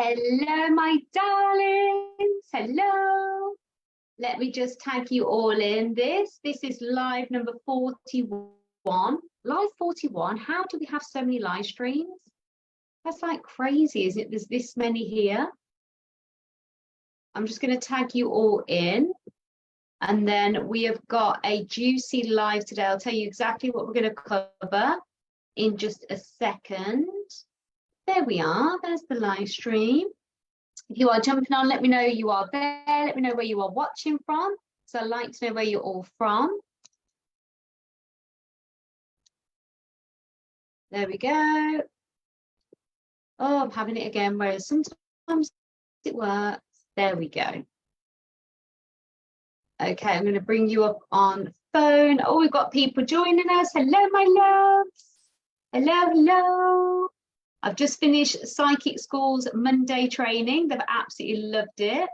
Hello, my darlings. Hello. Let me just tag you all in this. This is live number 41. Live 41. How do we have so many live streams? That's like crazy, isn't it? There's this many here. I'm just going to tag you all in. And then we have got a juicy live today. I'll tell you exactly what we're going to cover in just a second. There we are. There's the live stream. If you are jumping on, let me know you are there. Let me know where you are watching from. So I'd like to know where you're all from. There we go. Oh, I'm having it again, whereas sometimes it works. There we go. Okay, I'm going to bring you up on phone. Oh, we've got people joining us. Hello, my loves. Hello, hello. I've just finished Psychic School's Monday training. They've absolutely loved it.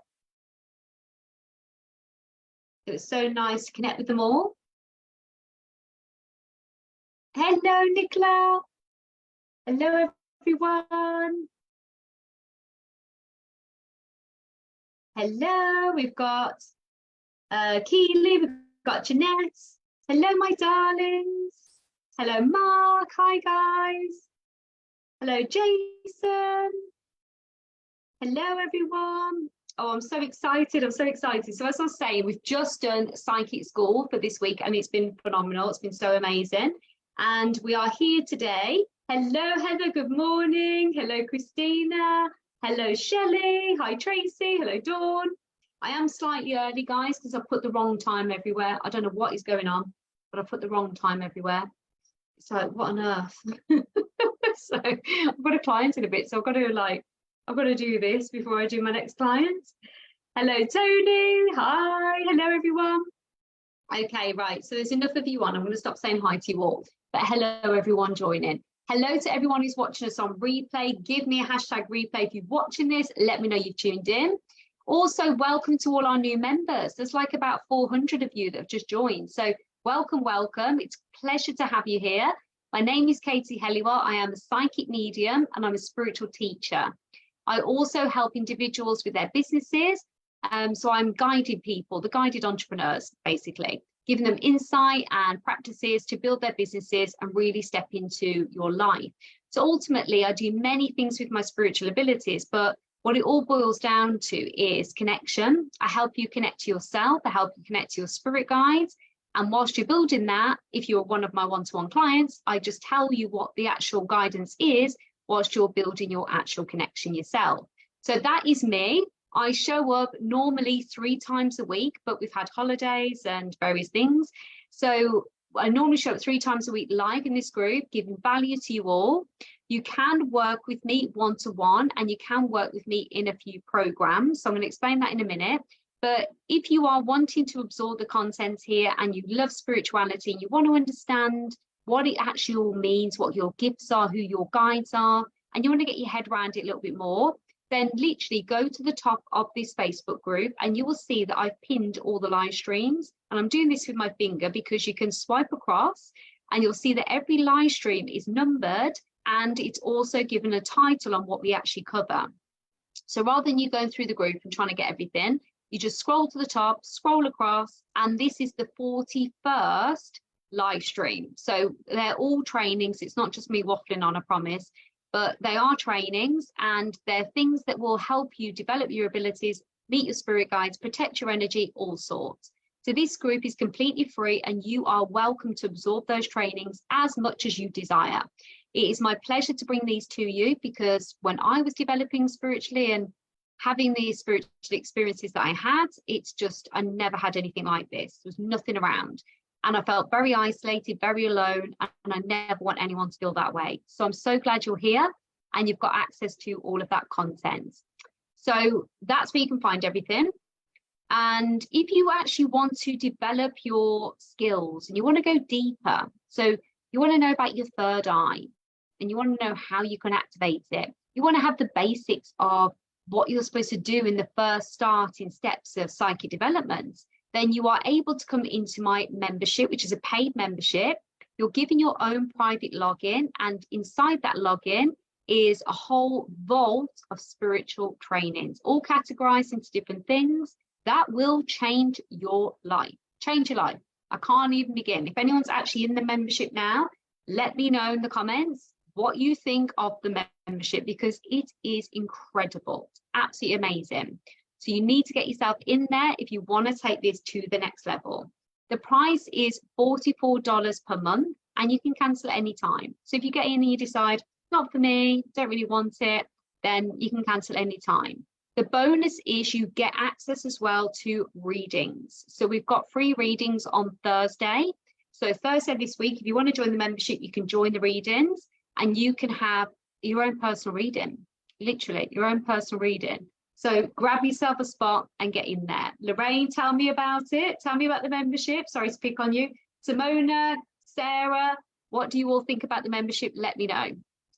It was so nice to connect with them all. Hello, Nicola. Hello, everyone. Hello, we've got Keely, we've got Jeanette. Hello, my darlings. Hello, Mark. Hi, guys. Hello, Jason. Hello, everyone. Oh, I'm so excited. I'm so excited. So as I was saying, we've just done Psychic School for this week, and it's been phenomenal. It's been so amazing. And we are here today. Hello, Heather. Good morning. Hello, Christina. Hello, Shelley. Hi, Tracy. Hello, Dawn. I am slightly early, guys, because I put the wrong time everywhere. I don't know what is going on, but I put the wrong time everywhere. It's like, what on earth? So I've got a client in a bit, so I've got to do this before I do my next client. Hello, Tony. Hi. Hello, everyone. Okay, right. So there's enough of you on. I'm going to stop saying hi to you all. But hello, everyone joining. Hello to everyone who's watching us on replay. Give me a hashtag replay if you're watching this. Let me know you've tuned in. Also, welcome to all our new members. There's like about 400 of you that have just joined. So welcome, welcome. It's a pleasure to have you here. My name is Katie Helliwell. I am a psychic medium and I'm a spiritual teacher. I also help individuals with their businesses. So I'm guiding people, the guided entrepreneurs, basically, giving them insight and practices to build their businesses and really step into your life. So ultimately, I do many things with my spiritual abilities, but what it all boils down to is connection. I help you connect to yourself. I help you connect to your spirit guides. And whilst you're building that, if you're one of my one-to-one clients, I just tell you what the actual guidance is whilst you're building your actual connection yourself. So that is me. I show up normally 3 times a week, but we've had holidays and various things. So I normally show up 3 times a week live in this group, giving value to you all. You can work with me one-to-one and you can work with me in a few programs. So I'm going to explain that in a minute. But if you are wanting to absorb the content here and you love spirituality and you want to understand what it actually all means, what your gifts are, who your guides are, and you want to get your head around it a little bit more, then literally go to the top of this Facebook group and you will see that I've pinned all the live streams. And I'm doing this with my finger because you can swipe across and you'll see that every live stream is numbered and it's also given a title on what we actually cover. So rather than you going through the group and trying to get everything, you just scroll to the top, scroll across, and this is the 41st live stream. So they're all trainings. It's not just me waffling on, I promise, but they are trainings and they're things that will help you develop your abilities, meet your spirit guides, protect your energy, all sorts. So this group is completely free and you are welcome to absorb those trainings as much as you desire. It is my pleasure to bring these to you because when I was developing spiritually and having these spiritual experiences that I had, it's just, I never had anything like this. There was nothing around. And I felt very isolated, very alone, and I never want anyone to feel that way. So I'm so glad you're here and you've got access to all of that content. So that's where you can find everything. And if you actually want to develop your skills and you want to go deeper, so you want to know about your third eye and you want to know how you can activate it. You want to have the basics of what you're supposed to do in the first starting steps of psychic development, then you are able to come into my membership, which is a paid membership. You're given your own private login, and inside that login, is a whole vault of spiritual trainings, all categorized into different things that will change your life. Change your life. I can't even begin. If anyone's actually in the membership now, let me know in the comments what you think of the membership, because it is incredible, absolutely amazing. So you need to get yourself in there if you want to take this to the next level. The price is $44 per month, and you can cancel at any time. So if you get in and you decide, not for me, don't really want it, then you can cancel any time. The bonus is you get access as well to readings. So we've got free readings on Thursday. So Thursday this week, if you want to join the membership, you can join the readings and you can have your own personal reading, literally your own personal reading. So grab yourself a spot and get in there. Lorraine, tell me about it. Tell me about the membership. Sorry to pick on you. Simona, Sarah, what do you all think about the membership? Let me know.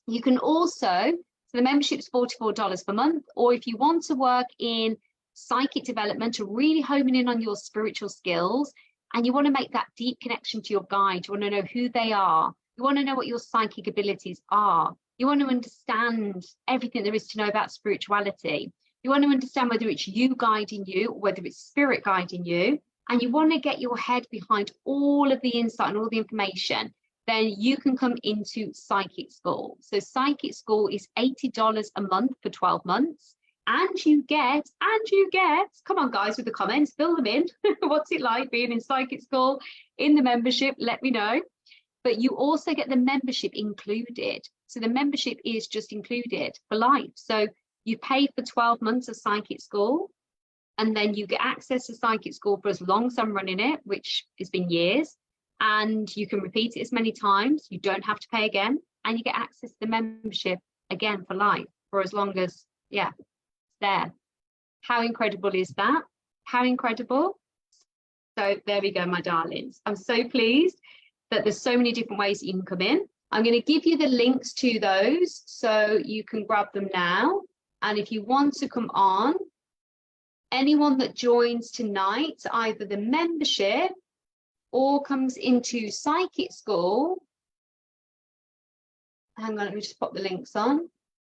You can also, so the membership is $44 per month, or if you want to work in psychic development, to really hone in on your spiritual skills, and you want to make that deep connection to your guide, you want to know who they are, you want to know what your psychic abilities are, you want to understand everything there is to know about spirituality, you want to understand whether it's you guiding you, or whether it's spirit guiding you, and you want to get your head behind all of the insight and all the information, then you can come into Psychic School. So Psychic School is $80 a month for 12 months. And you get, come on guys with the comments, fill them in. What's it like being in Psychic School, in the membership? Let me know. But you also get the membership included. So the membership is just included for life. So you pay for 12 months of Psychic School, and then you get access to Psychic School for as long as I'm running it, which has been years. And you can repeat it as many times. You don't have to pay again, and you get access to the membership again for life, for as long as, yeah, it's there. How incredible is that? How incredible. So there we go, my darlings. I'm so pleased that there's so many different ways that you can come in. I'm going to give you the links to those so you can grab them now. And if you want to come on, anyone that joins tonight, either the membership or comes into Psychic School, hang on, let me just pop the links on.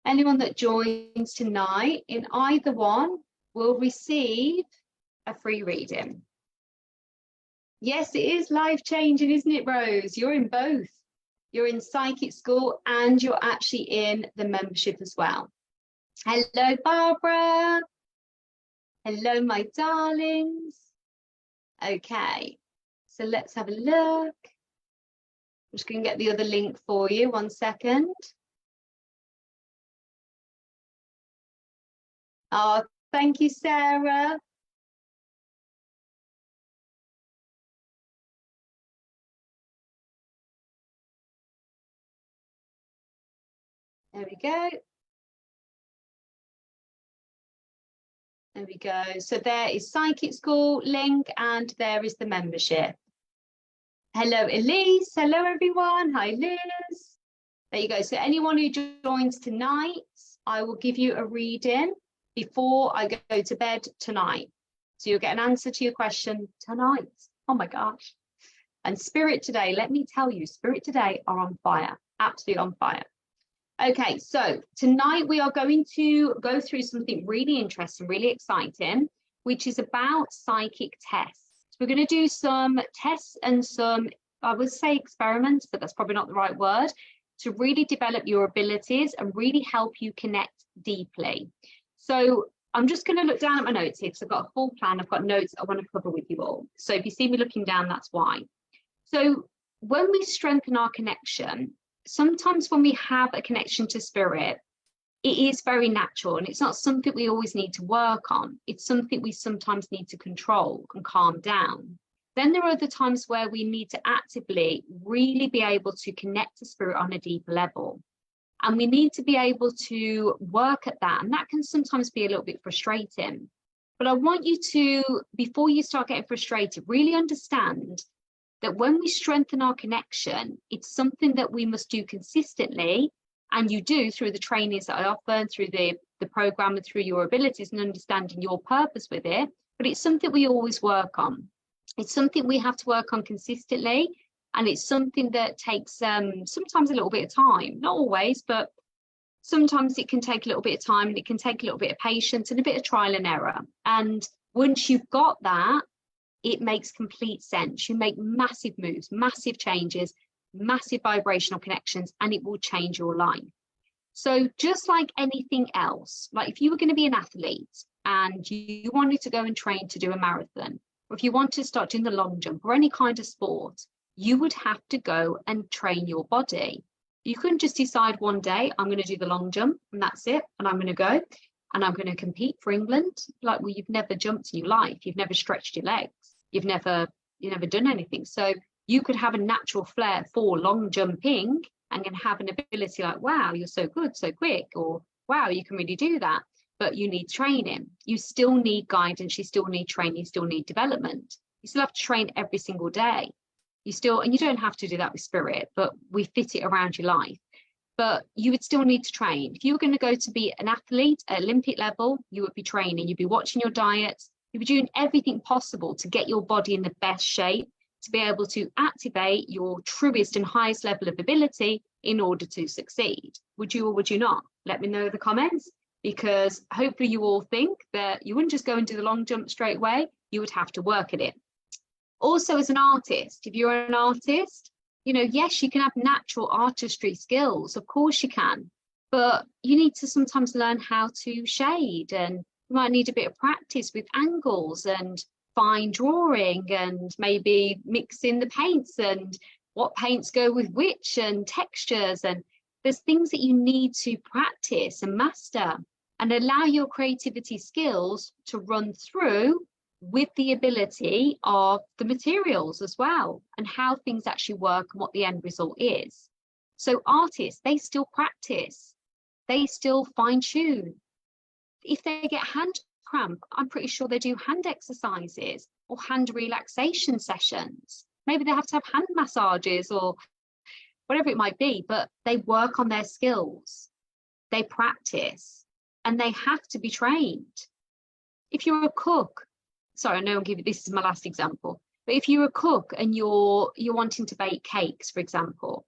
Anyone that joins tonight in either one will receive a free reading. Yes, it is life-changing, isn't it, Rose? You're in both. You're in Psychic School and you're actually in the membership as well. Hello, Barbara. Hello, my darlings. Okay. So let's have a look. I'm just going to get the other link for you. 1 second. Oh, thank you, Sarah. There we go. There we go. So there is Psychic School link and there is the membership. Hello, Elise. Hello, everyone. Hi, Liz. There you go. So anyone who joins tonight, I will give you a reading before I go to bed tonight. So you'll get an answer to your question tonight. Oh my gosh. And Spirit today, let me tell you, Spirit today are on fire, absolutely on fire. Okay, so tonight we are going to go through something really interesting, really exciting, which is about psychic tests. We're going to do some tests and some, I would say experiments, but that's probably not the right word, to really develop your abilities and really help you connect deeply. So I'm just going to look down at my notes here because I've got a full plan. I've got notes I want to cover with you all. So if you see me looking down, that's why. So when we strengthen our connection, sometimes when we have a connection to spirit, it is very natural and it's not something we always need to work on. It's something we sometimes need to control and calm down. Then there are other times where we need to actively really be able to connect to spirit on a deeper level. And we need to be able to work at that. And that can sometimes be a little bit frustrating. But I want you to, before you start getting frustrated, really understand that when we strengthen our connection, it's something that we must do consistently. And you do through the trainings that I offer and through the program and through your abilities and understanding your purpose with it. But it's something we always work on. It's something we have to work on consistently. And it's something that takes sometimes a little bit of time, not always, but sometimes it can take a little bit of time, and it can take a little bit of patience and a bit of trial and error. And once you've got that, it makes complete sense. You make massive moves, massive changes, massive vibrational connections, and it will change your life. So just like anything else, like if you were going to be an athlete and you wanted to go and train to do a marathon, or if you want to start doing the long jump or any kind of sport, you would have to go and train your body. You couldn't just decide one day, I'm going to do the long jump and that's it, and I'm going to go and I'm going to compete for England. Like, well, you've never jumped in your life, you've never stretched your legs, you've never done anything. So you could have a natural flair for long jumping and can have an ability like, wow, you're so good, so quick, or wow, you can really do that. But you need training. You still need guidance, you still need training, you still need development. You still have to train every single day. And you don't have to do that with Spirit, but we fit it around your life. But you would still need to train. If you were going to go to be an athlete at Olympic level, you would be training, you'd be watching your diets, you'd be doing everything possible to get your body in the best shape, to be able to activate your truest and highest level of ability in order to succeed. Would you or would you not? Let me know in the comments, because hopefully you all think that you wouldn't just go and do the long jump straight away, you would have to work at it. Also, as an artist, if you're an artist, yes, you can have natural artistry skills, of course you can, but you need to sometimes learn how to shade, and you might need a bit of practice with angles and fine drawing, and maybe mixing the paints and what paints go with which, and textures, and there's things that you need to practice and master and allow your creativity skills to run through with the ability of the materials as well, and how things actually work and what the end result is. So artists, they still practice, they still fine tune. If they get hand cramp, I'm pretty sure they do hand exercises or hand relaxation sessions. Maybe they have to have hand massages or whatever it might be, but they work on their skills, they practice, and they have to be trained. If you're a cook, sorry, I know this is my last example, but if you're a cook and you're wanting to bake cakes, for example,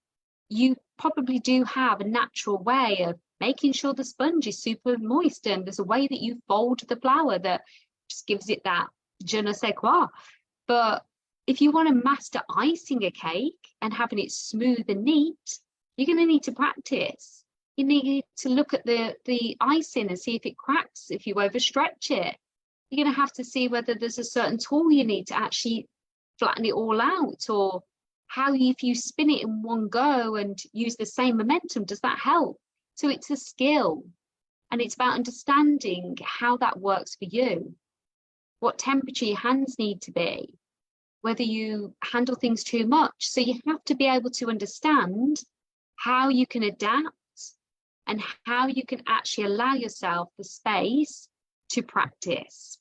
you probably do have a natural way of making sure the sponge is super moist, and there's a way that you fold the flour that just gives it that je ne sais quoi. But if you want to master icing a cake and having it smooth and neat, you're going to need to practice. You need to look at the icing and see if it cracks, if you overstretch it. You're going to have to see whether there's a certain tool you need to actually flatten it all out, or if you spin it in one go and use the same momentum, does that help? So it's a skill, and it's about understanding how that works for you, what temperature your hands need to be, whether you handle things too much. So you have to be able to understand how you can adapt and how you can actually allow yourself the space to practice.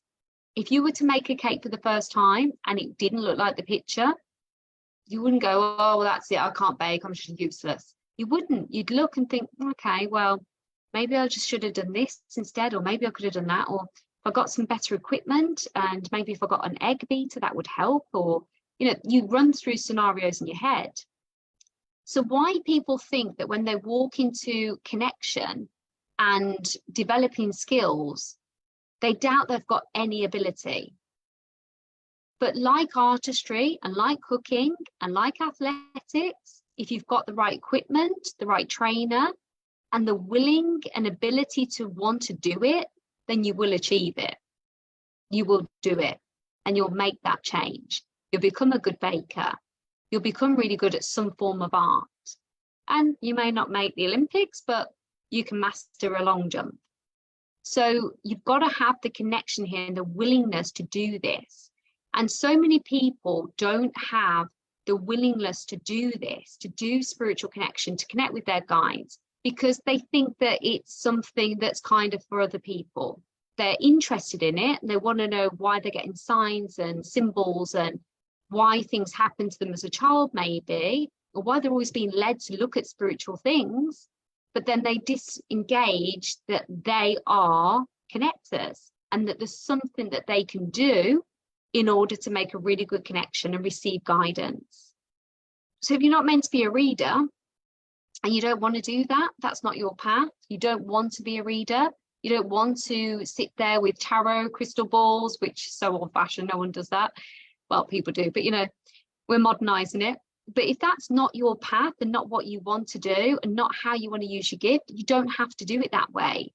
If you were to make a cake for the first time and it didn't look like the picture, you wouldn't go, oh, well, that's it, I can't bake, I'm just useless. You wouldn't. You'd look and think, okay, well, maybe I just should have done this instead, or maybe I could have done that, or if I got some better equipment, and maybe if I got an egg beater, that would help, or, you run through scenarios in your head. So why people think that when they walk into connection and developing skills, they doubt they've got any ability. But like artistry and like cooking and like athletics, if you've got the right equipment, the right trainer, and the willing and ability to want to do it, then you will achieve it. You will do it, and you'll make that change. You'll become a good baker. You'll become really good at some form of art. And you may not make the Olympics, but you can master a long jump. So you've got to have the connection here and the willingness to do this. And so many people don't have the willingness to do this, to do spiritual connection, to connect with their guides, because they think that it's something that's kind of for other people. They're interested in it, and they want to know why they're getting signs and symbols, and why things happen to them as a child maybe, or why they're always being led to look at spiritual things, but then they disengage that they are connectors and that there's something that they can do in order to make a really good connection and receive guidance. So if you're not meant to be a reader, and you don't want to do that, that's not your path. You don't want to be a reader. You don't want to sit there with tarot crystal balls, which is so old-fashioned, no one does that. Well, people do, but you know, we're modernizing it. But if that's not your path and not what you want to do and not how you want to use your gift, you don't have to do it that way.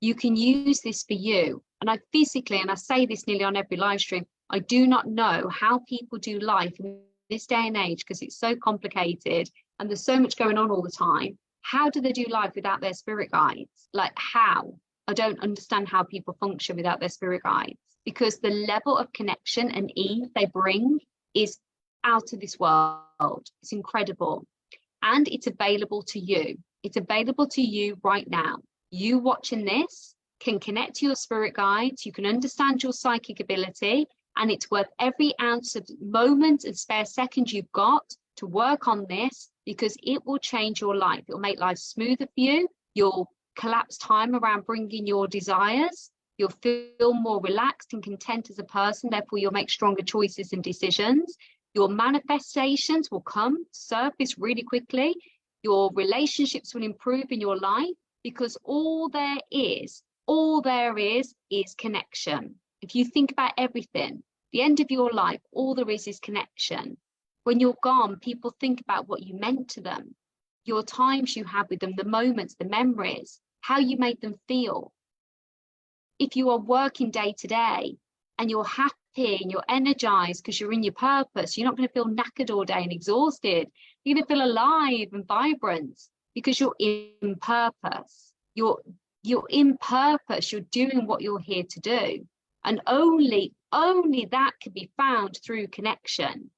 You can use this for you. And I physically, and I say this nearly on every live stream, I do not know how people do life in this day and age, because it's so complicated and there's so much going on all the time. How do they do life without their spirit guides? Like, how? I don't understand how people function without their spirit guides, because the level of connection and ease they bring is out of this world. It's incredible. And it's available to you. It's available to you right now. You watching this can connect to your spirit guides. You can understand your psychic ability, and it's worth every ounce of moment and spare second you've got to work on this, because it will change your life. It'll make life smoother for you. You'll collapse time around bringing your desires. You'll feel more relaxed and content as a person. Therefore, you'll make stronger choices and decisions. Your manifestations will come to surface really quickly. Your relationships will improve in your life, because all there is connection. If you think about everything, the end of your life, all there is connection. When you're gone, people think about what you meant to them, your times you had with them, the moments, the memories, how you made them feel. If you are working day to day and you're happy and you're energized because you're in your purpose, you're not going to feel knackered all day and exhausted. You're going to feel alive and vibrant because you're in purpose. You're in purpose. You're doing what you're here to do. And only that can be found through connection.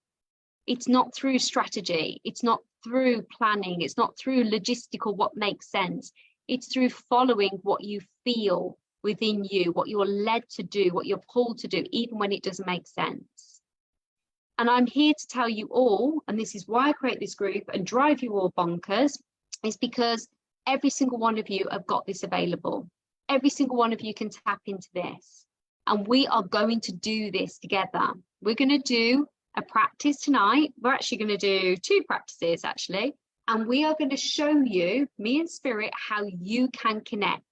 It's not through strategy. It's not through planning. It's not through logistical what makes sense. It's through following what you feel within you, what you're led to do, what you're pulled to do, even when it doesn't make sense. And I'm here to tell you all, and this is why I create this group and drive you all bonkers, is because every single one of you have got this available. Every single one of you can tap into this. And we are going to do this together. We're going to do a practice tonight. We're actually going to do 2 practices, actually. And we are going to show you, me and Spirit, how you can connect.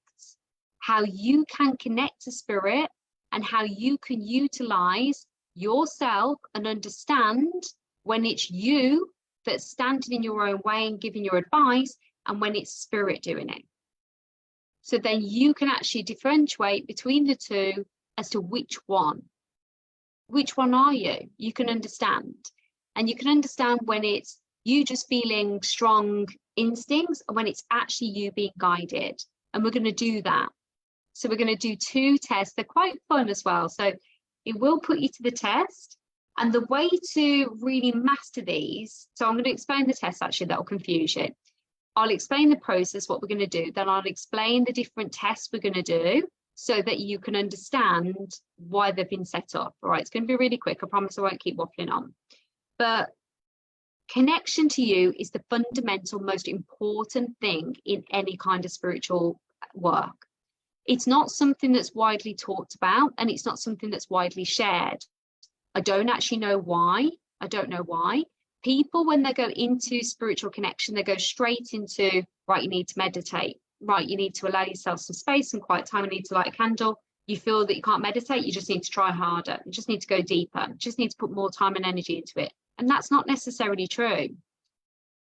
How you can connect to Spirit and how you can utilize yourself and understand when it's you that's standing in your own way and giving your advice, and when it's Spirit doing it. So then you can actually differentiate between the two as to which one are you? You can understand. And you can understand when it's you just feeling strong instincts and when it's actually you being guided. And we're going to do that. So we're going to do 2 tests. They're quite fun as well. So it will put you to the test. And the way to really master these, so I'm going to explain the test actually, that'll confuse you. I'll explain the process, what we're going to do. Then I'll explain the different tests we're going to do so that you can understand why they've been set up. All right, it's going to be really quick. I promise I won't keep waffling on. But connection to you is the fundamental, most important thing in any kind of spiritual work. It's not something that's widely talked about, and it's not something that's widely shared. I don't actually know why. I don't know why. People, when they go into spiritual connection, they go straight into, right, you need to meditate. Right, you need to allow yourself some space and quiet time. You need to light a candle. You feel that you can't meditate, you just need to try harder. You just need to go deeper. You just need to put more time and energy into it. And that's not necessarily true.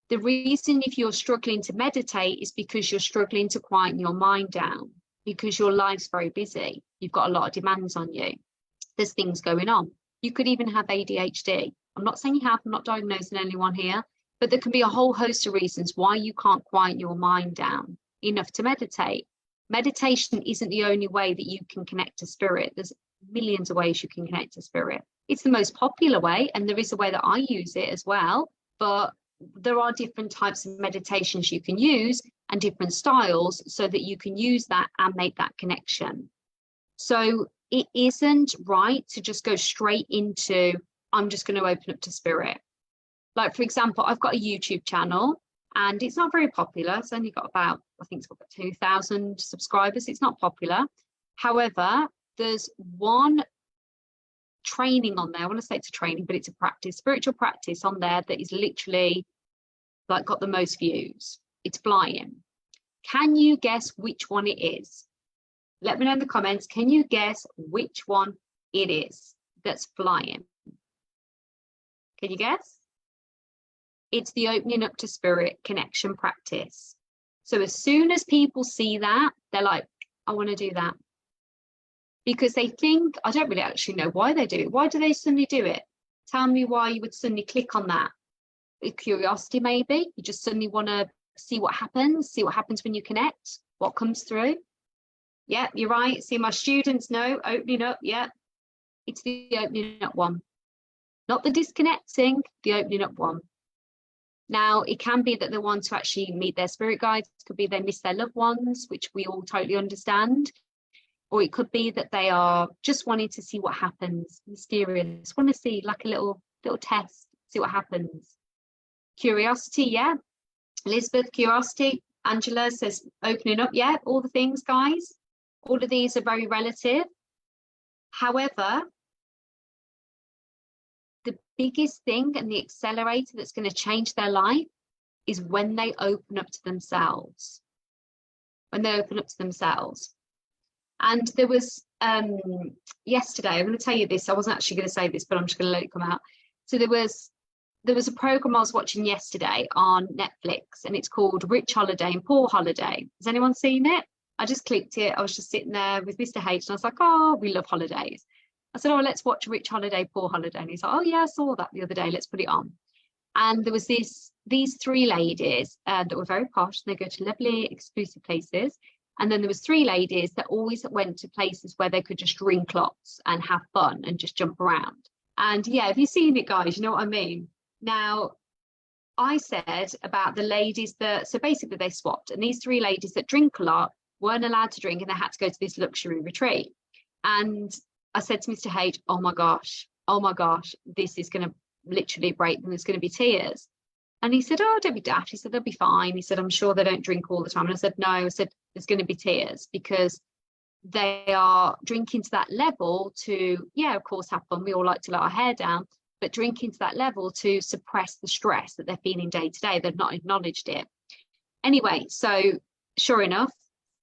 The reason if you're struggling to meditate is because you're struggling to quieten your mind down, because your life's very busy. You've got a lot of demands on you. There's things going on. You could even have ADHD. I'm not saying you have, I'm not diagnosing anyone here, but there can be a whole host of reasons why you can't quieten your mind down enough to meditate. Meditation isn't the only way that you can connect to Spirit. There's millions of ways you can connect to Spirit. It's the most popular way, and there is a way that I use it as well, but there are different types of meditations you can use and different styles so that you can use that and make that connection. So it isn't right to just go straight into, I'm just going to open up to Spirit. Like, for example, I've got a YouTube channel and it's not very popular. It's only got about, I think it's got about 2,000 subscribers. It's not popular. However, there's one training on there. I want to say it's a training, but it's a practice, spiritual practice on there that is literally like got the most views. It's flying. Can you guess which one it is? Let me know in the comments. Can you guess which one it is that's flying? Can you guess? It's the opening up to spirit connection practice. So as soon as people see that, they're like, I want to do that. Because they think, I don't really actually know why they do it. Why do they suddenly do it? Tell me why you would suddenly click on that. Curiosity, maybe. You just suddenly want to see what happens when you connect, what comes through. Yeah, you're right. See, my students know, opening up, yeah. It's the opening up one. Not the disconnecting, the opening up one. Now, it can be that they want to actually meet their spirit guides. It could be they miss their loved ones, which we all totally understand. Or it could be that they are just wanting to see what happens, mysterious, want to see like a little test, see what happens. Curiosity, yeah. Elizabeth, curiosity. Angela says opening up, yeah. All the things, guys. All of these are very relative. However, the biggest thing and the accelerator that's going to change their life is when they open up to themselves. When they open up to themselves. And there was yesterday, I'm going to tell you this. I wasn't actually going to say this, but I'm just going to let it come out. So there was a program I was watching yesterday on Netflix, and it's called Rich Holiday and Poor Holiday. Has anyone seen it? I just clicked it. I was just sitting there with Mr. H, and I was like, oh, we love holidays. I said, oh, let's watch Rich Holiday, Poor Holiday. And he's like, oh yeah, I saw that the other day. Let's put it on. And there was these three ladies that were very posh. They go to lovely, exclusive places. And then there was three ladies that always went to places where they could just drink lots and have fun and just jump around. And yeah, have you seen it, guys? You know what I mean? Now, I said about the ladies that, so basically they swapped. And these three ladies that drink a lot weren't allowed to drink, and they had to go to this luxury retreat. And I said to Mr. H, oh my gosh, this is going to literally break them. There's going to be tears. And he said, oh, don't be daft. He said, they'll be fine. He said, I'm sure they don't drink all the time. And I said, no, I said, there's going to be tears, because they are drinking to that level to, yeah, of course, have fun. We all like to let our hair down, but drinking to that level to suppress the stress that they're feeling day to day. They've not acknowledged it. Anyway, so sure enough,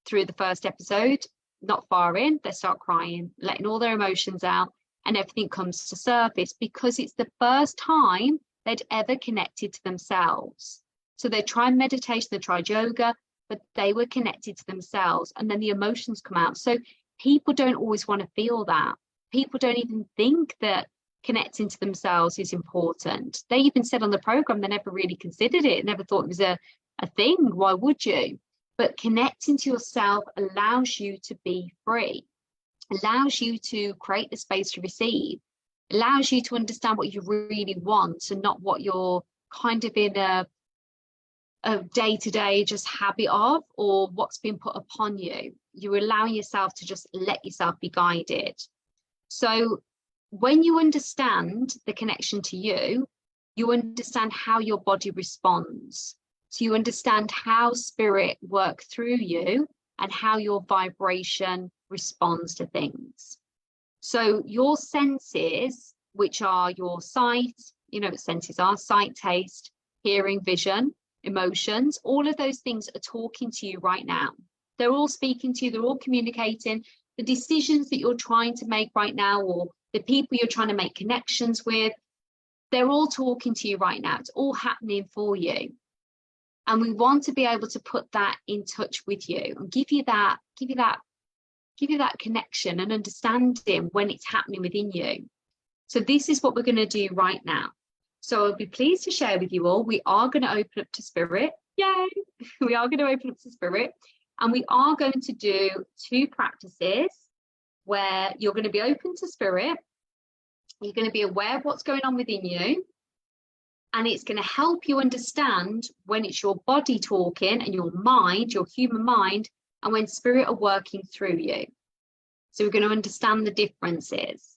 through the first episode, not far in, they start crying, letting all their emotions out, and everything comes to surface, because it's the first time they'd ever connected to themselves. So they tried meditation, they tried yoga, but they were connected to themselves, and then the emotions come out. So people don't always want to feel that. People don't even think that connecting to themselves is important. They even said on the program they never really considered it, never thought it was a thing. Why would you? But connecting to yourself allows you to be free, allows you to create the space to receive, allows you to understand what you really want and not what you're kind of in a day-to-day just habit of, or what's been put upon you. You're allowing yourself to just let yourself be guided. So when you understand the connection to you, you understand how your body responds. So you understand how spirit works through you and how your vibration responds to things. So your senses, which are your sight, you know what senses are, sight, taste, hearing, vision, emotions, all of those things are talking to you right now. They're all speaking to you, they're all communicating. The decisions that you're trying to make right now, or the people you're trying to make connections with, they're all talking to you right now. It's all happening for you. And we want to be able to put that in touch with you and give you that connection and understanding when it's happening within you. So this is what we're going to do right now. So I'll be pleased to share with you all, we are going to open up to spirit. Yay! We are going to open up to spirit, and we are going to do two practices where you're going to be open to spirit. You're going to be aware of what's going on within you, and it's going to help you understand when it's your body talking and your mind, your human mind, and when spirit are working through you. So we're going to understand the differences.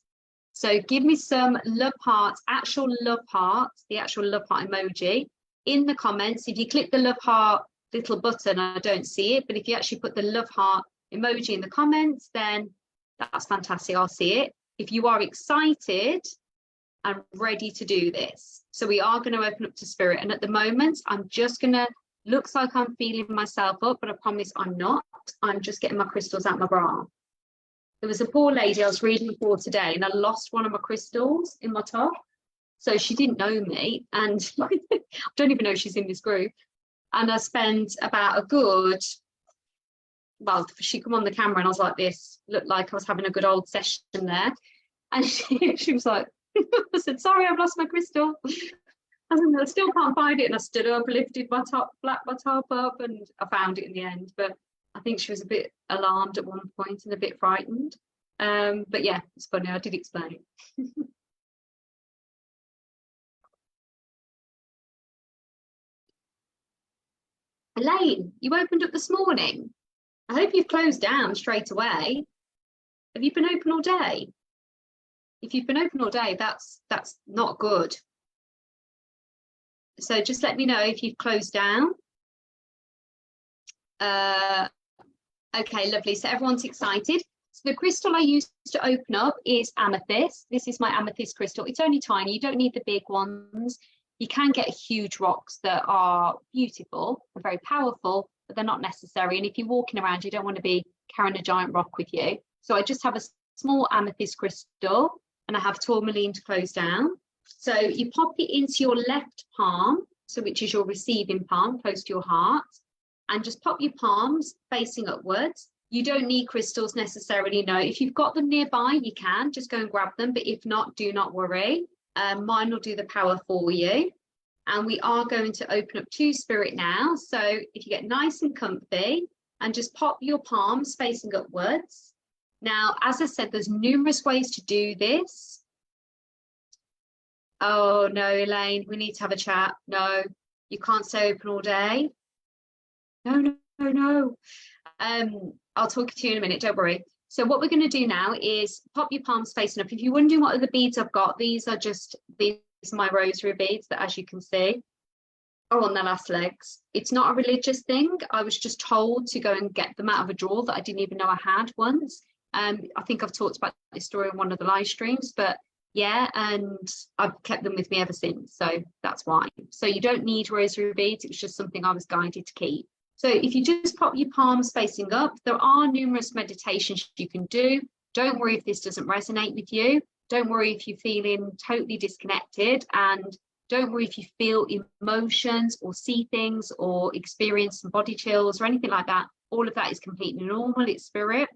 So give me some love hearts, actual love hearts, the actual love heart emoji in the comments. If you click the love heart little button, I don't see it, but if you actually put the love heart emoji in the comments, then that's fantastic. I'll see it. If you are excited and ready to do this. So we are going to open up to spirit. And at the moment, I'm just going to Looks like I'm feeling myself up, but I promise I'm not. I'm just getting my crystals out my bra. There was a poor lady I was reading for today, and I lost one of my crystals in my top. So she didn't know me, and I don't even know she's in this group. And I spent about a good, well, she come on the camera and I was like this, looked like I was having a good old session there. And she was like, I said, sorry, I've lost my crystal. I said, I still can't find it. And I stood up, lifted my top, flapped my top up, and I found it in the end. But I think she was a bit alarmed at one point and a bit frightened. But yeah, it's funny, I did explain. Elaine, you opened up this morning. I hope you've closed down straight away. Have you been open all day? If you've been open all day, that's not good. So just let me know if you've closed down. Okay, lovely. So everyone's excited. So the crystal I used to open up is amethyst. This is my amethyst crystal. It's only tiny. You don't need the big ones. You can get huge rocks that are beautiful and very powerful, but they're not necessary. And if you're walking around, you don't want to be carrying a giant rock with you. So I just have a small amethyst crystal, and I have tourmaline to close down. So you pop it into your left palm, so which is your receiving palm, close to your heart, and just pop your palms facing upwards. You don't need crystals necessarily, no. If you've got them nearby, you can just go and grab them, but if not, do not worry. Mine will do the power for you. And we are going to open up to spirit now. So if you get nice and comfy and just pop your palms facing upwards. Now, as I said, there's numerous ways to do this. Oh no, Elaine, we need to have a chat. No, you can't stay open all day. No. I'll talk to you in a minute, don't worry. So what we're going to do now is pop your palms facing up. If you're wondering what are the beads I've got, these are my rosary beads that, as you can see, are on their last legs. It's not a religious thing. I was just told to go and get them out of a drawer that I didn't even know I had once. I think I've talked about this story on one of the live streams, but yeah, and I've kept them with me ever since. So that's why. So you don't need rosary beads. It was just something I was guided to keep. So if you just pop your palms facing up, there are numerous meditations you can do. Don't worry if this doesn't resonate with you. Don't worry if you're feeling totally disconnected, and don't worry if you feel emotions or see things or experience some body chills or anything like that. All of that is completely normal. It's spirit.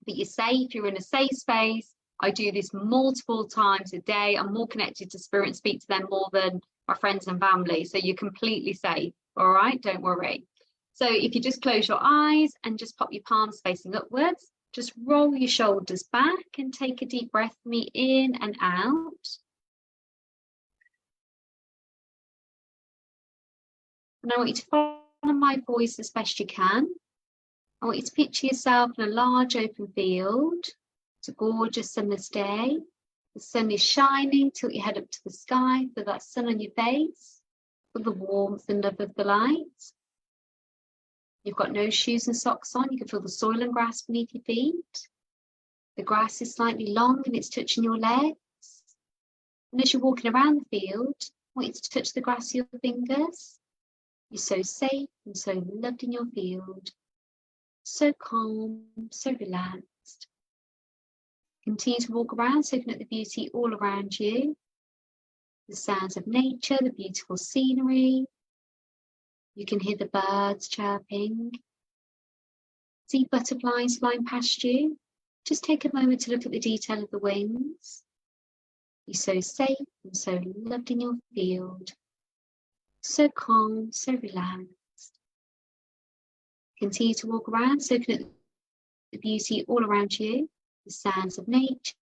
But you're safe. You're in a safe space. I do this multiple times a day. I'm more connected to spirit and speak to them more than my friends and family. So you're completely safe. All right, don't worry. So if you just close your eyes and just pop your palms facing upwards, just roll your shoulders back and take a deep breath for me in and out. And I want you to follow my voice as best you can. I want you to picture yourself in a large open field. It's a gorgeous summer's day. The sun is shining. Tilt your head up to the sky. Feel that sun on your face. Feel the warmth and love of the light. You've got no shoes and socks on. You can feel the soil and grass beneath your feet. The grass is slightly long and it's touching your legs. And as you're walking around the field, I want you to touch the grass with your fingers. You're so safe and so loved in your field. So calm, so relaxed. Continue to walk around, soaking up the beauty all around you. The sounds of nature, the beautiful scenery. You can hear the birds chirping. See butterflies flying past you. Just take a moment to look at the detail of the wings. You're so safe and so loved in your field. So calm, so relaxed. Continue to walk around, soaking up the beauty all around you. The sounds of nature,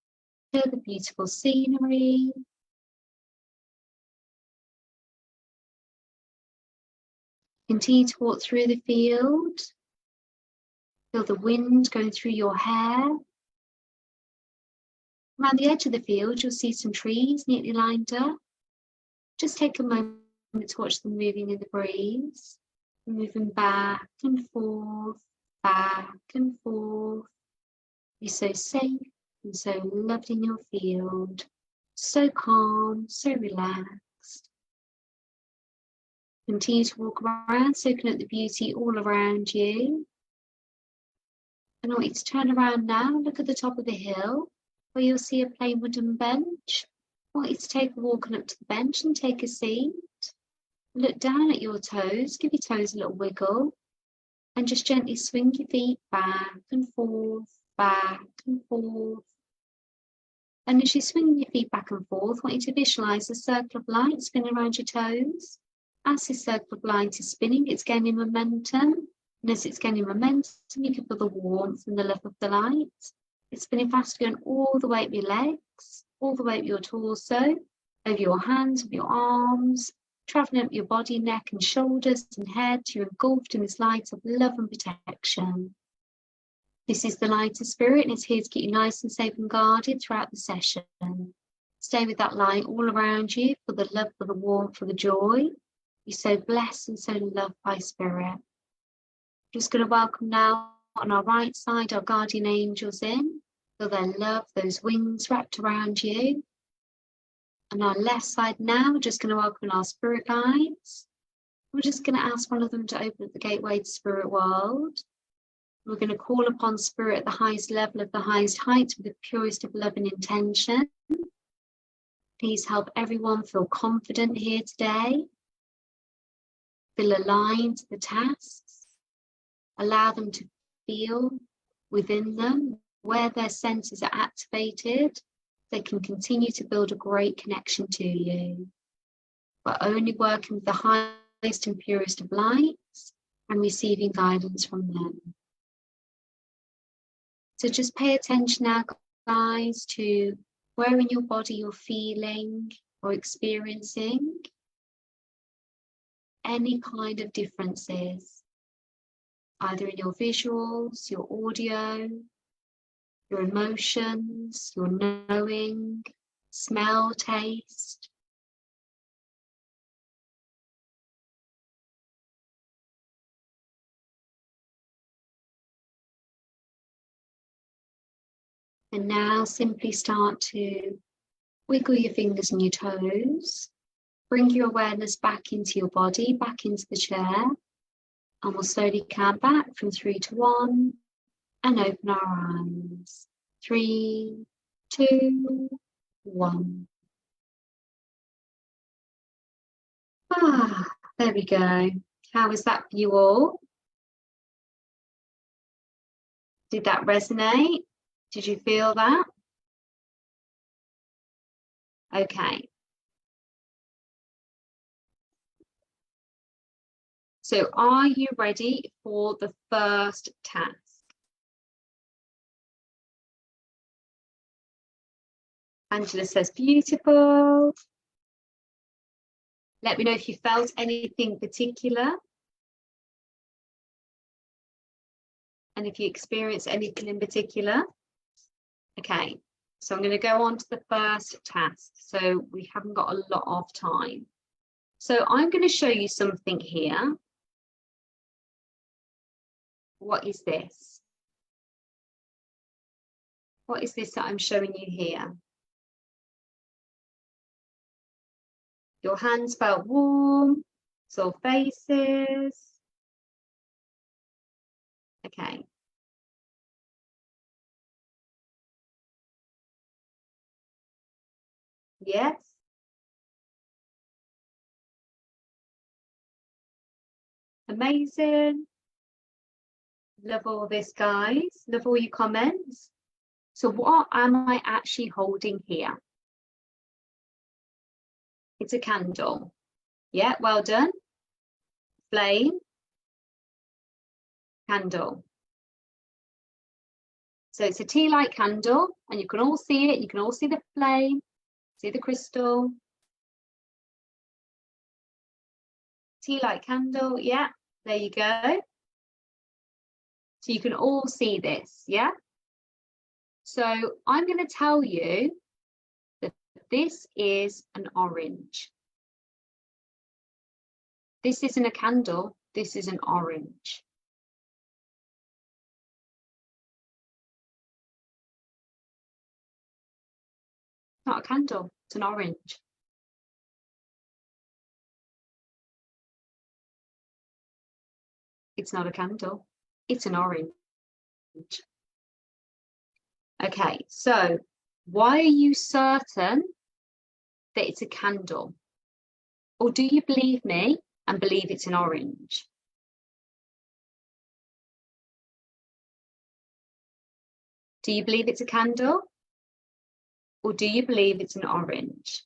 the beautiful scenery. Continue to walk through the field. Feel the wind going through your hair. Around the edge of the field, you'll see some trees neatly lined up. Just take a moment to watch them moving in the breeze. Moving back and forth, back and forth. You're so safe and so loved in your field. So calm, so relaxed. Continue to walk around, soaking up the beauty all around you. And I want you to turn around now, look at the top of the hill, where you'll see a plain wooden bench. I want you to take a walk up to the bench and take a seat. Look down at your toes, give your toes a little wiggle, and just gently swing your feet back and forth, back and forth. And as you swing your feet back and forth, I want you to visualize a circle of light spinning around your toes. As this circle of light is spinning, it's gaining momentum. And as it's gaining momentum, you can feel the warmth and the love of the light. It's spinning fast, going all the way up your legs, all the way up your torso, over your hands, over your arms, traveling up your body, neck and shoulders and head. You're engulfed in this light of love and protection. This is the light of spirit, and it's here to keep you nice and safe and guarded throughout the session. Stay with that light all around you for the love, for the warmth, for the joy. You're so blessed and so loved by spirit. Just going to welcome now on our right side our guardian angels in. Feel their love, those wings wrapped around you. On our left side now, we're just going to welcome our spirit guides. We're just going to ask one of them to open up the gateway to spirit world. We're going to call upon spirit at the highest level of the highest height with the purest of love and intention. Please help everyone feel confident here today. Feel aligned to the tasks. Allow them to feel within them where their senses are activated. They can continue to build a great connection to you. We're only working with the highest and purest of lights and receiving guidance from them. So just pay attention now, guys, to where in your body you're feeling or experiencing any kind of differences, either in your visuals, your audio, your emotions, your knowing, smell, taste. And now simply start to wiggle your fingers and your toes. Bring your awareness back into your body, back into the chair. And we'll slowly count back from 3 to 1 and open our eyes. 3, 2, 1. There we go. How was that for you all? Did that resonate? Did you feel that? Okay. So are you ready for the first task? Angela says, beautiful. Let me know if you felt anything particular. And if you experienced anything in particular. Okay, so I'm going to go on to the first task. So we haven't got a lot of time. So I'm going to show you something here. What is this? What is this that I'm showing you here? Your hands felt warm, saw faces. Okay. Yes. Amazing. Love all this, guys. Love all your comments. So what am I actually holding here? It's a candle. Yeah, well done. Flame. Candle. So it's a tea light candle, and you can all see it. You can all see the flame, see the crystal. Tea light candle, yeah, there you go. So you can all see this, yeah? So I'm going to tell you that this is an orange. This isn't a candle, this is an orange. Not a candle, it's an orange. It's not a candle. It's an orange. Okay, so why are you certain that it's a candle? Or do you believe me and believe it's an orange? Do you believe it's a candle? Or do you believe it's an orange?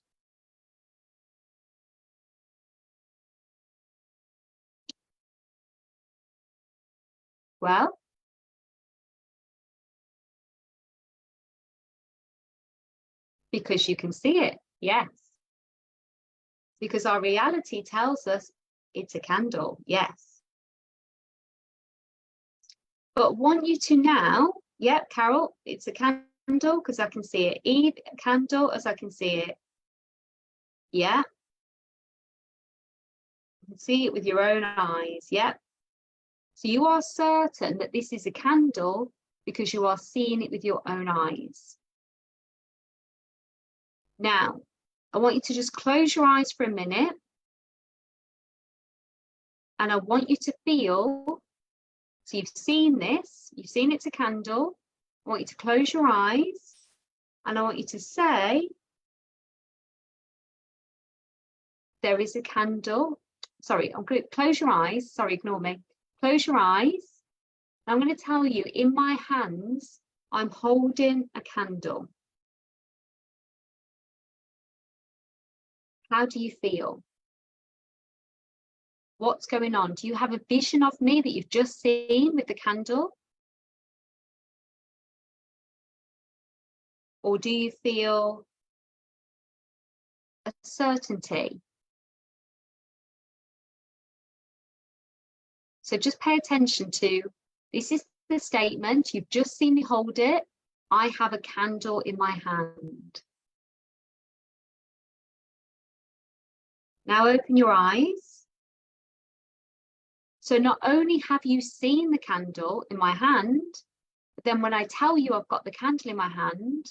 Well, because you can see it, yes. Because our reality tells us it's a candle, yes. But want you to now, yep, Carol, it's a candle because I can see it. Eve, a candle as I can see it. Yeah. You can see it with your own eyes, yep. So you are certain that this is a candle because you are seeing it with your own eyes. Now, I want you to just close your eyes for a minute. And I want you to feel, so you've seen this, you've seen it's a candle. I want you to close your eyes and I want you to say, there is a candle. Sorry, I'm going to close your eyes. Sorry, ignore me. Close your eyes. I'm going to tell you, in my hands, I'm holding a candle. How do you feel? What's going on? Do you have a vision of me that you've just seen with the candle? Or do you feel a certainty? So just pay attention to, this is the statement, you've just seen me hold it. I have a candle in my hand. Now open your eyes. So not only have you seen the candle in my hand, but then when I tell you I've got the candle in my hand,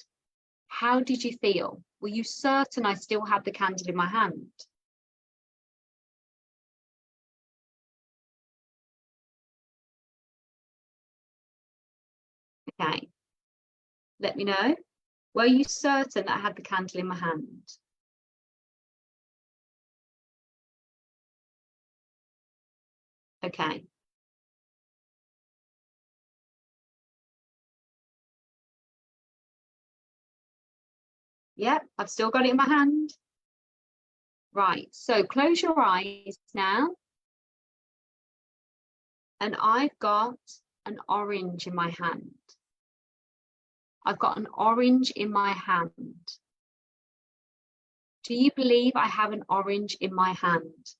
how did you feel? Were you certain I still had the candle in my hand? Okay, let me know. Were you certain that I had the candle in my hand? Okay. Yep, I've still got it in my hand. Right, so close your eyes now. And I've got an orange in my hand. I've got an orange in my hand. Do you believe I have an orange in my hand?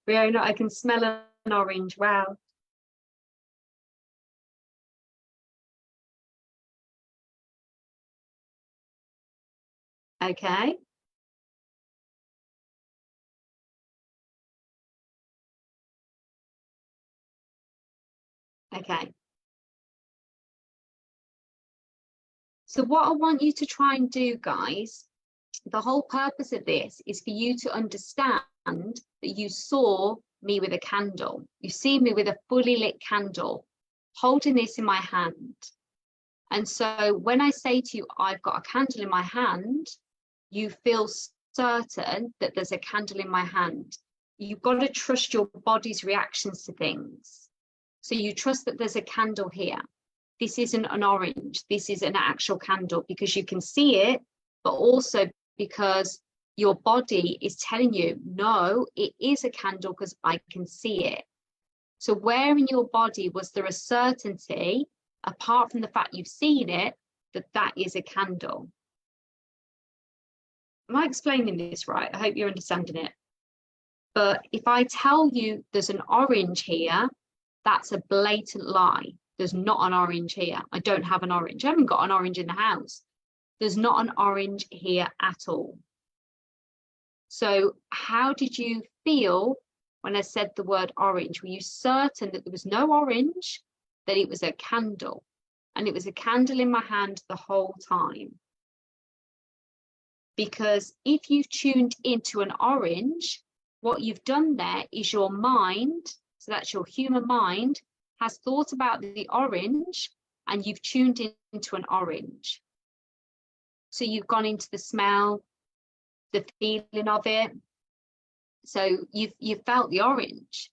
Riona, I can smell an orange. Wow. Okay. Okay. So what I want you to try and do, guys, the whole purpose of this is for you to understand that you saw me with a candle. You see me with a fully lit candle, holding this in my hand. And so when I say to you, I've got a candle in my hand, you feel certain that there's a candle in my hand. You've got to trust your body's reactions to things. So you trust that there's a candle here. This isn't an orange. This is an actual candle because you can see it, but also because your body is telling you, no, it is a candle because I can see it. So where in your body was there a certainty, apart from the fact you've seen it, that that is a candle? Am I explaining this right? I hope you're understanding it. But if I tell you there's an orange here, that's a blatant lie. There's not an orange here. I don't have an orange. I haven't got an orange in the house. There's not an orange here at all. So how did you feel when I said the word orange? Were you certain that there was no orange? that it was a candle, and it was a candle in my hand the whole time. Because if you've tuned into an orange, what you've done there is your mind, so that's your human mind, has thought about the orange and you've tuned into an orange. So you've gone into the smell, the feeling of it. So you've felt the orange.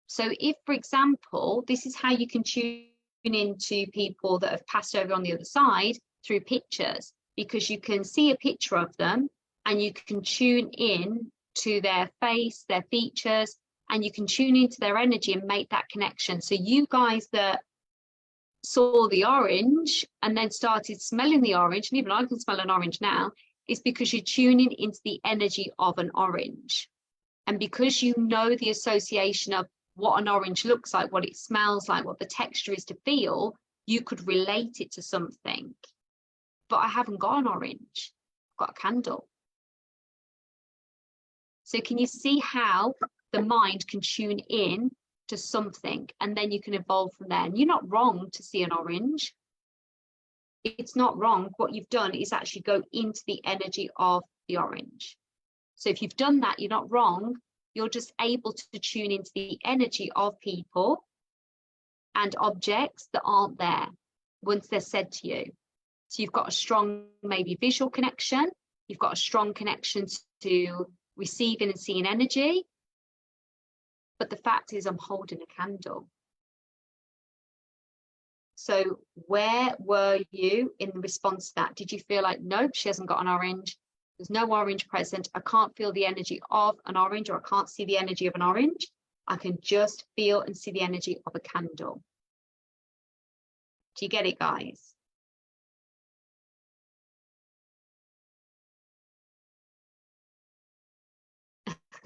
So if, for example, this is how you can tune into people that have passed over on the other side through pictures, because you can see a picture of them and you can tune in to their face, their features, and you can tune into their energy and make that connection. So you guys that saw the orange and then started smelling the orange, and even I can smell an orange now, is because you're tuning into the energy of an orange. And because you know the association of what an orange looks like, what it smells like, what the texture is to feel, you could relate it to something. But I haven't got an orange, I've got a candle. So can you see how the mind can tune in to something, and then you can evolve from there? And you're not wrong to see an orange. It's not wrong. What you've done is actually go into the energy of the orange. So if you've done that, you're not wrong. You're just able to tune into the energy of people and objects that aren't there once they're said to you. So you've got a strong, maybe visual connection. You've got a strong connection to receiving and seeing energy. But the fact is, I'm holding a candle. So where were you in response to that? Did you feel like, nope, she hasn't got an orange? There's no orange present. I can't feel the energy of an orange, or I can't see the energy of an orange. I can just feel and see the energy of a candle. Do you get it, guys?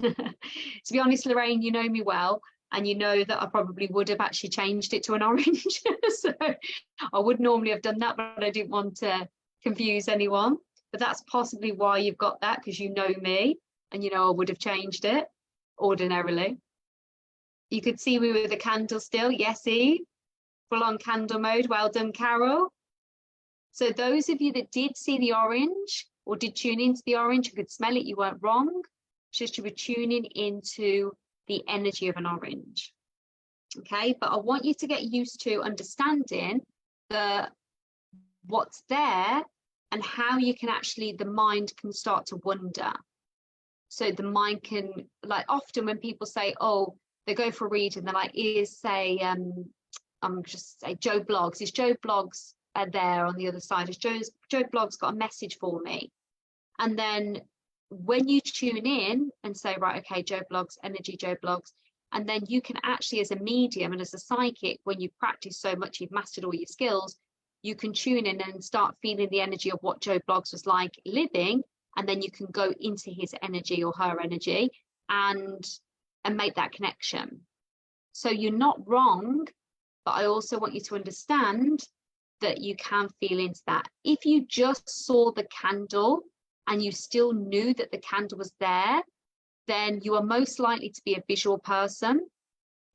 To be honest, Lorraine, you know me well, and you know that I probably would have actually changed it to an orange. So I would normally have done that, but I didn't want to confuse anyone. But that's possibly why you've got that, because you know me and you know I would have changed it ordinarily. You could see we were the candle still. Yes, Eve, full on candle mode. Well done, Carol. So those of you that did see the orange or did tune into the orange and could smell it, you weren't wrong. Just you were tuning into the energy of an orange. Okay, but I want you to get used to understanding what's there and how you can actually, the mind can start to wonder. So the mind can, like, often when people say, oh, they go for a read and they're like, say Joe Bloggs. Is Joe Bloggs there on the other side? Is Joe Bloggs got a message for me? And then when you tune in and say, right, okay, Joe Bloggs, energy, Joe Bloggs, and then you can actually, as a medium and as a psychic, when you practice so much, you've mastered all your skills, you can tune in and start feeling the energy of what Joe Bloggs was like living, and then you can go into his energy or her energy and make that connection. So you're not wrong, but I also want you to understand that you can feel into that. If you just saw the candle and you still knew that the candle was there, then you are most likely to be a visual person,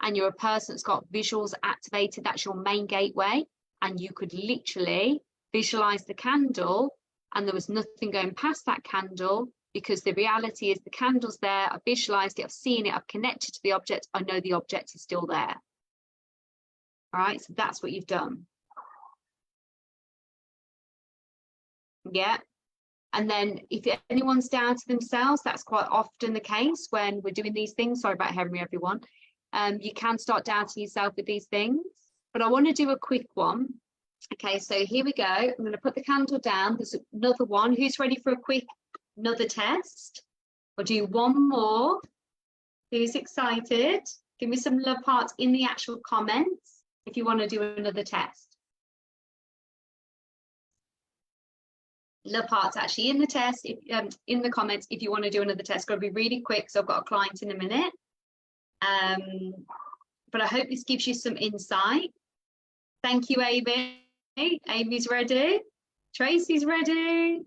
and you're a person that's got visuals activated. That's your main gateway, and you could literally visualize the candle and there was nothing going past that candle, because the reality is the candle's there. I've visualized it, I've seen it, I've connected to the object, I know the object is still there. All right, so that's what you've done. Yeah. And then if anyone's down to themselves, that's quite often the case when we're doing these things. Sorry about Henry, everyone. You can start doubting yourself with these things. But I want to do a quick one. Okay, so here we go. I'm going to put the candle down. There's another one. Who's ready for another test? We'll do one more. Who's excited? Give me some love hearts in the actual comments if you want to do another test. Love hearts actually in the test, if, in the comments if you want to do another test. Got to be really quick because I've got a client in a minute. But I hope this gives you some insight. Thank you, Amy. Amy's ready. Tracy's ready.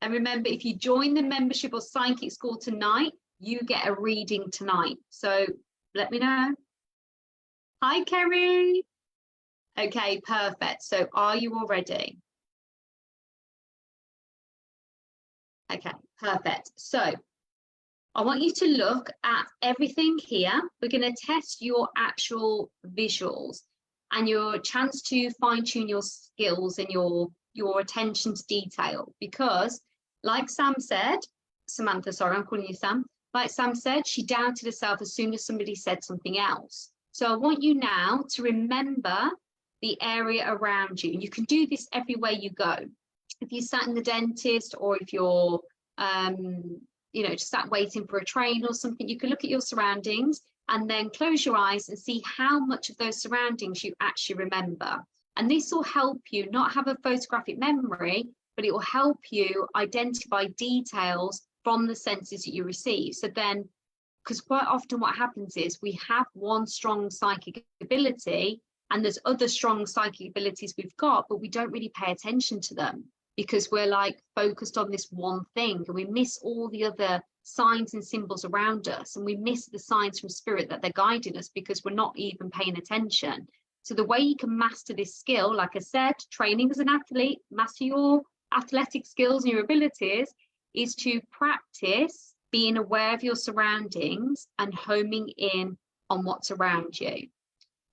And remember, if you join the membership or psychic school tonight, you get a reading tonight. So let me know. Hi, Kerry. Okay, perfect. So are you all ready? Okay, perfect. So I want you to look at everything here. We're going to test your actual visuals and your chance to fine tune your skills and your attention to detail. Because like Sam said, Samantha, sorry, I'm calling you Sam. Like Sam said, she doubted herself as soon as somebody said something else. So I want you now to remember the area around you. You can do this everywhere you go. If you sat in the dentist or if you're just sat waiting for a train or something, you can look at your surroundings and then close your eyes and see how much of those surroundings you actually remember. And this will help you not have a photographic memory, but it will help you identify details from the senses that you receive. So then, because quite often what happens is we have one strong psychic ability and there's other strong psychic abilities we've got, but we don't really pay attention to them because we're like focused on this one thing and we miss all the other signs and symbols around us, and we miss the signs from spirit that they're guiding us because we're not even paying attention. So the way you can master this skill, like I said, training as an athlete, master your athletic skills and your abilities, is to practice being aware of your surroundings and homing in on what's around you.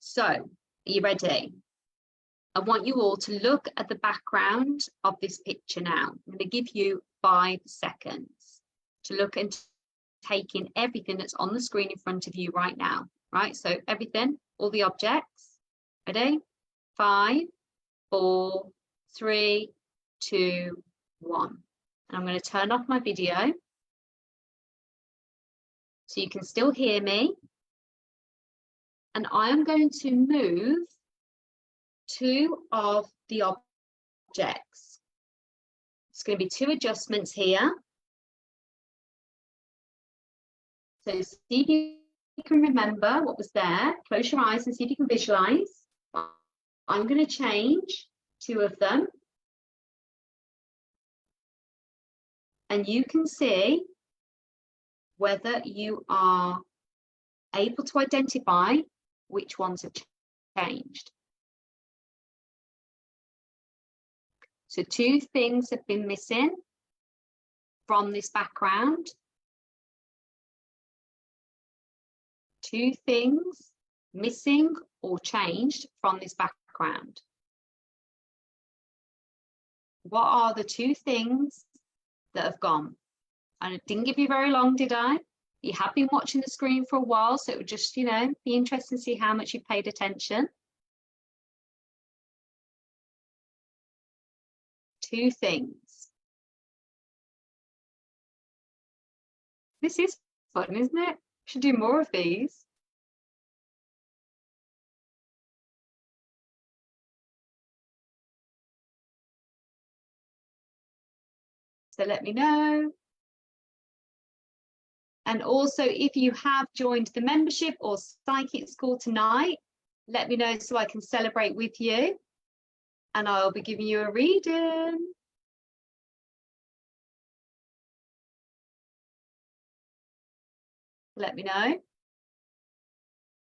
So, are you ready? I want you all to look at the background of this picture now. I'm going to give you 5 seconds to look and take in everything that's on the screen in front of you right now. Right, so everything, all the objects. Ready? 5, 4, 3, 2, 1. And I'm going to turn off my video so you can still hear me. And I am going to move 2 of the objects. It's going to be 2 adjustments here. So see if you can remember what was there. Close your eyes and see if you can visualize. I'm going to change 2 of them. And you can see whether you are able to identify which ones have changed. So 2 things have been missing from this background. 2 things missing or changed from this background. What are the 2 things that have gone? And it didn't give you very long, did I? You have been watching the screen for a while, so it would just, be interesting to see how much you paid attention. 2 things. This is fun, isn't it? Should do more of these. So let me know. And also, if you have joined the membership or psychic school tonight, let me know so I can celebrate with you. And I'll be giving you a reading. Let me know. I'm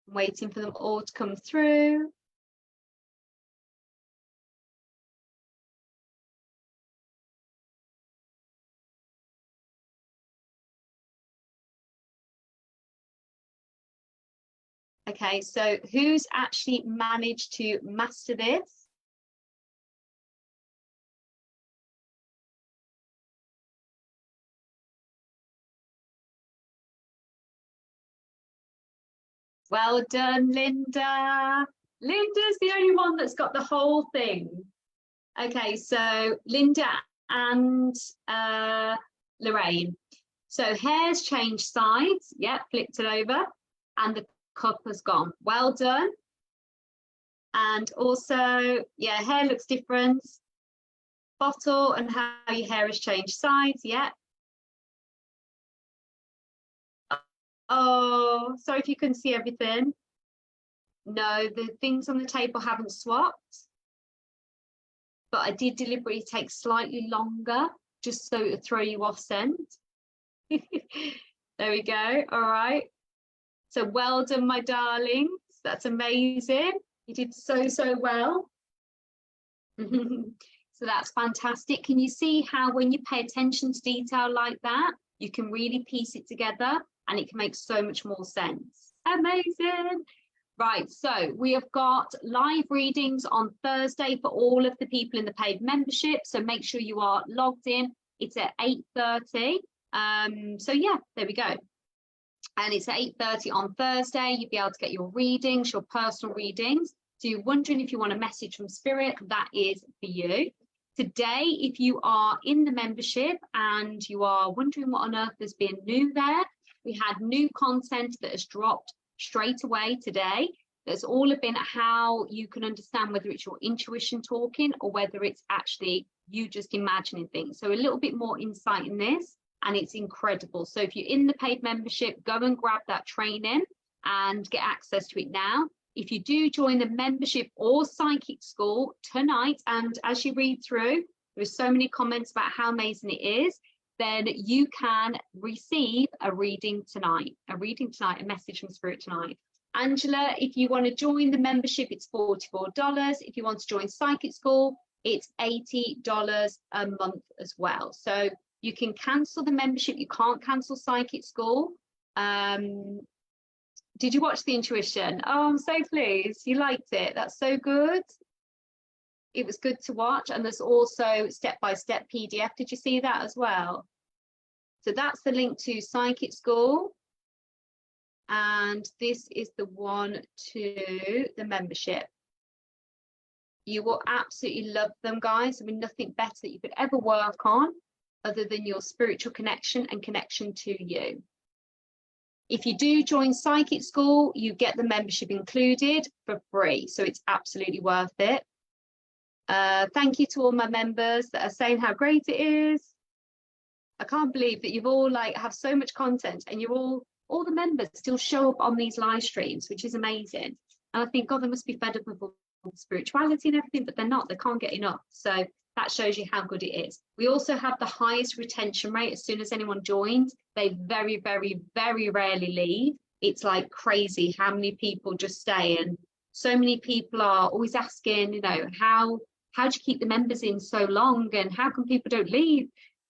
waiting for them all to come through. Okay, so who's actually managed to master this? Well done, Linda. Linda's the only one that's got the whole thing. Okay, so Linda and Lorraine. So hair's changed sides. Yep, flipped it over. And the cup has gone. Well done. And also, yeah, hair looks different. Bottle and how your hair has changed sides. Yep. Oh, sorry if you couldn't see everything. No, the things on the table haven't swapped. But I did deliberately take slightly longer just so it would throw you off scent. There we go. All right. So well done, my darlings. That's amazing. You did so, so well. So that's fantastic. Can you see how when you pay attention to detail like that, you can really piece it together and it can make so much more sense? Amazing. Right, so we have got live readings on Thursday for all of the people in the paid membership. So make sure you are logged in. It's at 8:30. So yeah, there we go. And it's at 8:30 on Thursday. You'll be able to get your readings, your personal readings. So you're wondering if you want a message from Spirit, that is for you. Today, if you are in the membership and you are wondering what on earth has been new there, we had new content that has dropped straight away today. That's all about how you can understand whether it's your intuition talking or whether it's actually you just imagining things. So a little bit more insight in this, and it's incredible. So if you're in the paid membership, go and grab that training and get access to it now. If you do join the membership or psychic school tonight, and as you read through, there's so many comments about how amazing it is, then you can receive a reading tonight, a message from Spirit tonight. Angela, if you want to join the membership, it's $44. If you want to join psychic school, it's $80 a month as well. So you can cancel the membership. You can't cancel psychic school. Did you watch the intuition? Oh, I'm so pleased. You liked it. That's so good. It was good to watch. And there's also step-by-step PDF. Did you see that as well? So that's the link to psychic school. And this is the one to the membership. You will absolutely love them, guys. I mean, nothing better that you could ever work on other than your spiritual connection and connection to you. If you do join psychic school, you get the membership included for free. So it's absolutely worth it. Thank you to all my members that are saying how great it is. I can't believe that you've all have so much content and you're all the members still show up on these live streams, which is amazing. And I think, God, they must be fed up with all spirituality and everything, but they're not. They can't get enough. So that shows you how good it is. We also have the highest retention rate. As soon as anyone joins, they very, very, very rarely leave. It's like crazy how many people just stay. And so many people are always asking, how do you keep the members in so long? And how come people don't leave?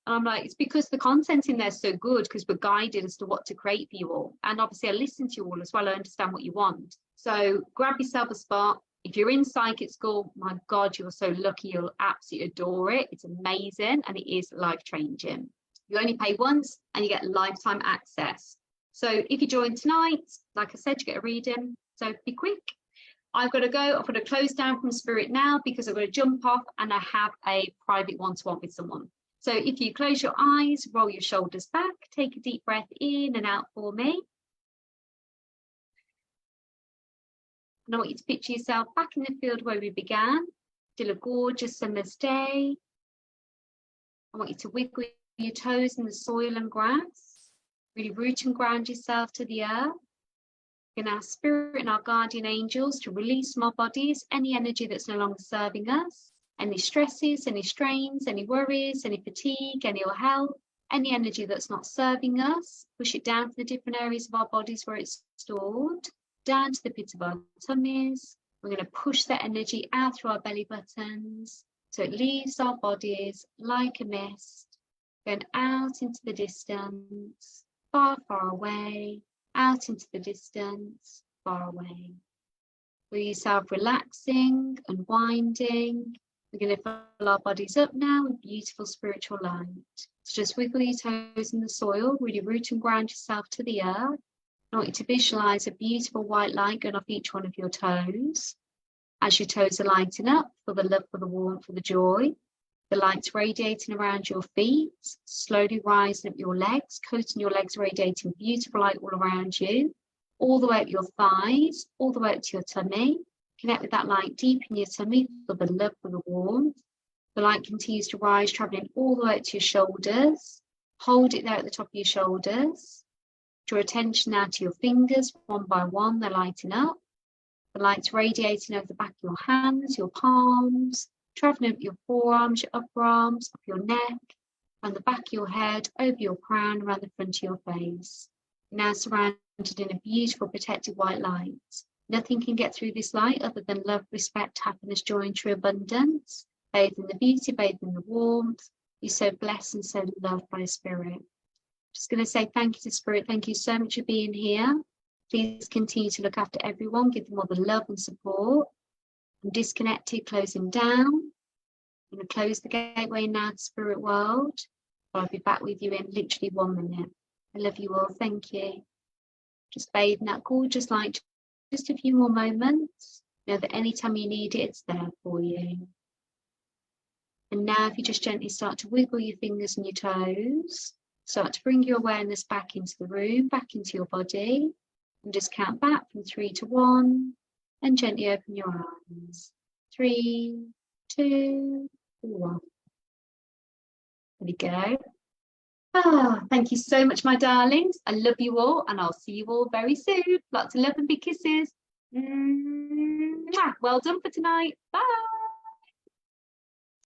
And I'm like, it's because the content in there is so good, because we're guided as to what to create for you all. And obviously I listen to you all as well. I understand what you want. So grab yourself a spot. If you're in psychic school, my God, you're so lucky. You'll absolutely adore it. It's amazing. And it is life-changing. You only pay once and you get lifetime access. So if you join tonight, like I said, you get a reading. So be quick. I've got to go. I've got to close down from Spirit now because I've got to jump off and I have a private one-to-one with someone. So if you close your eyes, roll your shoulders back, take a deep breath in and out for me. And I want you to picture yourself back in the field where we began. Still a gorgeous summer's day. I want you to wiggle your toes in the soil and grass. Really root and ground yourself to the earth. We're going to ask Spirit and our guardian angels to release from our bodies any energy that's no longer serving us. Any stresses, any strains, any worries, any fatigue, any ill health, any energy that's not serving us. Push it down to the different areas of our bodies where it's stored. Down to the pit of our tummies. We're going to push that energy out through our belly buttons so it leaves our bodies like a mist, going out into the distance, far, far away, out into the distance, far away. Feel yourself relaxing, unwinding. We're going to fill our bodies up now with beautiful spiritual light. So just wiggle your toes in the soil, really root and ground yourself to the earth. I want you to visualize a beautiful white light going off each one of your toes. As your toes are lighting up, for the love, for the warmth, for the joy. The light's radiating around your feet, slowly rising up your legs, coating your legs, radiating beautiful light all around you, all the way up your thighs, all the way up to your tummy. Connect with that light deep in your tummy for the love, for the warmth. The light continues to rise, traveling all the way up to your shoulders. Hold it there at the top of your shoulders. Draw attention now to your fingers, one by one, they're lighting up. The light's radiating over the back of your hands, your palms, traveling up your forearms, your upper arms, up your neck, around the back of your head, over your crown, around the front of your face. You're now surrounded in a beautiful protected white light. Nothing can get through this light other than love, respect, happiness, joy, and true abundance. Bathe in the beauty, bathe in the warmth. You're so blessed and so loved by Spirit. Just going to say thank you to Spirit. Thank you so much for being here. Please continue to look after everyone. Give them all the love and support. I'm disconnected, closing down. I'm going to close the gateway now to Spirit World. I'll be back with you in literally 1 minute. I love you all. Thank you. Just bathe in that gorgeous light. Just a few more moments. Know that anytime you need it, it's there for you. And now if you just gently start to wiggle your fingers and your toes, start to bring your awareness back into the room, back into your body, and just count back from 3 to 1, and gently open your eyes. 3, 2, 1. There we go. Thank you so much, my darlings. I love you all, and I'll see you all very soon. Lots of love and big kisses. Well done for tonight. Bye.